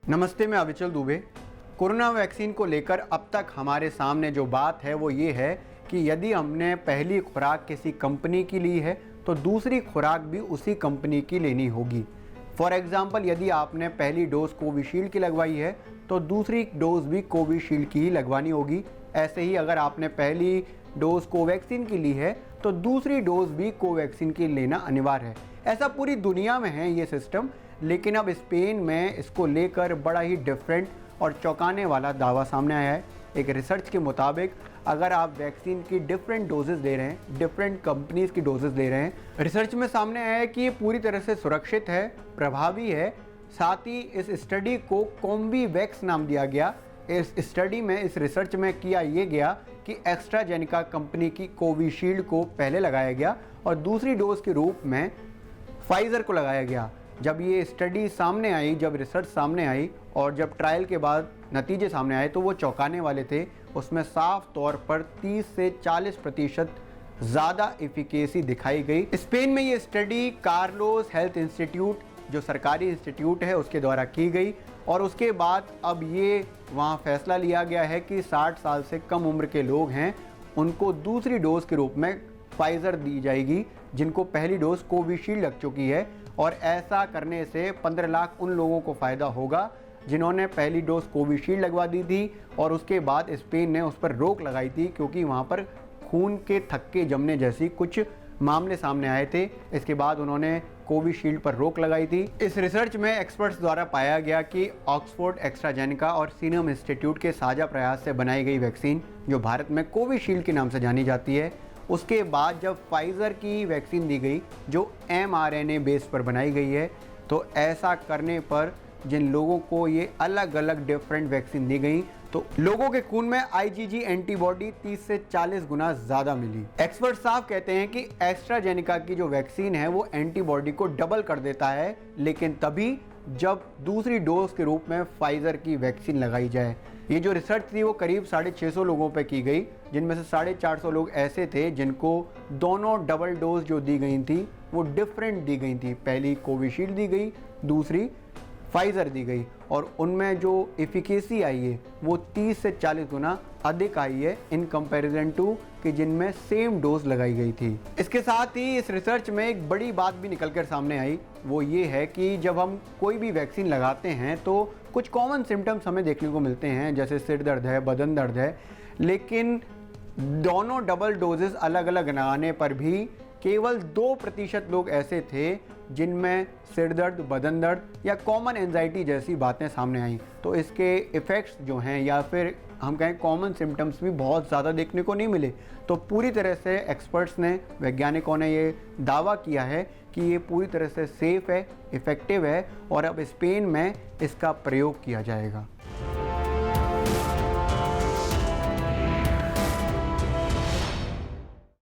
नमस्ते, मैं अविचल Dubey. Corona vaccine को लेकर अब तक हमारे सामने जो बात है वो ये है कि यदि हमने पहली खुराक किसी कंपनी की ली है तो दूसरी खुराक भी उसी कंपनी की लेनी होगी। फॉर एग्ज़ाम्पल, यदि आपने पहली डोज कोविशील्ड की लगवाई है तो दूसरी डोज भी कोविशील्ड की ही लगवानी होगी। ऐसे ही अगर आपने पहली डोज कोवैक्सीन की ली है तो दूसरी डोज भी कोवैक्सीन की लेना अनिवार्य है। ऐसा पूरी दुनिया में है ये सिस्टम, लेकिन अब स्पेन में इसको लेकर बड़ा ही डिफरेंट और चौंकाने वाला दावा सामने आया है। एक रिसर्च के मुताबिक अगर आप वैक्सीन की डिफरेंट डोजेस दे रहे हैं, डिफरेंट कंपनीज की डोजेस दे रहे हैं, रिसर्च में सामने आया है कि ये पूरी तरह से सुरक्षित है, प्रभावी है। साथ ही इस स्टडी को कॉम्बीवैक्स नाम दिया गया। इस स्टडी में, इस रिसर्च में किया ये गया कि एस्ट्राजेनेका कंपनी की कोविशील्ड को पहले लगाया गया और दूसरी डोज के रूप में फाइज़र को लगाया गया। जब ये स्टडी सामने आई, जब रिसर्च सामने आई और जब ट्रायल के बाद नतीजे सामने आए तो वो चौंकाने वाले थे। उसमें साफ तौर पर 30 से 40% ज़्यादा एफिकेसी दिखाई गई। स्पेन में ये स्टडी कार्लोस हेल्थ इंस्टीट्यूट, जो सरकारी इंस्टीट्यूट है, उसके द्वारा की गई और उसके बाद अब ये वहाँ फैसला लिया गया है कि 60 साल से कम उम्र के लोग हैं उनको दूसरी डोज के रूप में फाइज़र दी जाएगी, जिनको पहली डोज कोविशील्ड लग चुकी है। और ऐसा करने से 15 लाख उन लोगों को फ़ायदा होगा जिन्होंने पहली डोज कोविशील्ड लगवा दी थी और उसके बाद स्पेन ने उस पर रोक लगाई थी क्योंकि वहाँ पर खून के थक्के जमने जैसी कुछ मामले सामने आए थे। इसके बाद उन्होंने कोविशील्ड पर रोक लगाई थी। इस रिसर्च में एक्सपर्ट्स द्वारा पाया गया कि ऑक्सफोर्ड, एस्ट्राजेनेका और सीरम इंस्टीट्यूट के साझा प्रयास से बनाई गई वैक्सीन, जो भारत में कोविशील्ड के नाम से जानी जाती है, उसके बाद जब फाइज़र की वैक्सीन दी गई जो mRNA बेस पर बनाई गई है, तो ऐसा करने पर जिन लोगों को ये अलग अलग डिफरेंट वैक्सीन दी गई तो लोगों के खून में IgG एंटीबॉडी 30 से 40 गुना ज़्यादा मिली। एक्सपर्ट साफ कहते हैं कि एस्ट्राजेनेका की जो वैक्सीन है वो एंटीबॉडी को डबल कर देता है, लेकिन तभी जब दूसरी डोज के रूप में फाइज़र की वैक्सीन लगाई जाए। ये जो रिसर्च थी वो करीब 650 लोगों पे की गई, जिनमें से 450 लोग ऐसे थे जिनको दोनों डबल डोज जो दी गई थी वो डिफरेंट दी गई थी। पहली कोविशील्ड दी गई, दूसरी फाइज़र दी गई और उनमें जो एफिकेसी आई है वो 30 से 40 गुना अधिक आई है इन कंपैरिजन टू कि जिनमें सेम डोज लगाई गई थी। इसके साथ ही इस रिसर्च में एक बड़ी बात भी निकल कर सामने आई, वो ये है कि जब हम कोई भी वैक्सीन लगाते हैं तो कुछ कॉमन सिम्टम्स हमें देखने को मिलते हैं, जैसे सिर दर्द है, बदन दर्द है, लेकिन दोनों डबल डोजेस अलग अलग लगाने पर भी केवल 2% लोग ऐसे थे जिनमें सिर दर्द, बदन दर्द या कॉमन एंजाइटी जैसी बातें सामने आई। तो इसके इफ़ेक्ट्स जो हैं या फिर हम कहें कॉमन सिम्टम्स भी बहुत ज़्यादा देखने को नहीं मिले। तो पूरी तरह से एक्सपर्ट्स ने, वैज्ञानिकों ने ये दावा किया है कि ये पूरी तरह से सेफ़ है, इफ़ेक्टिव है और अब स्पेन में इसका प्रयोग किया जाएगा।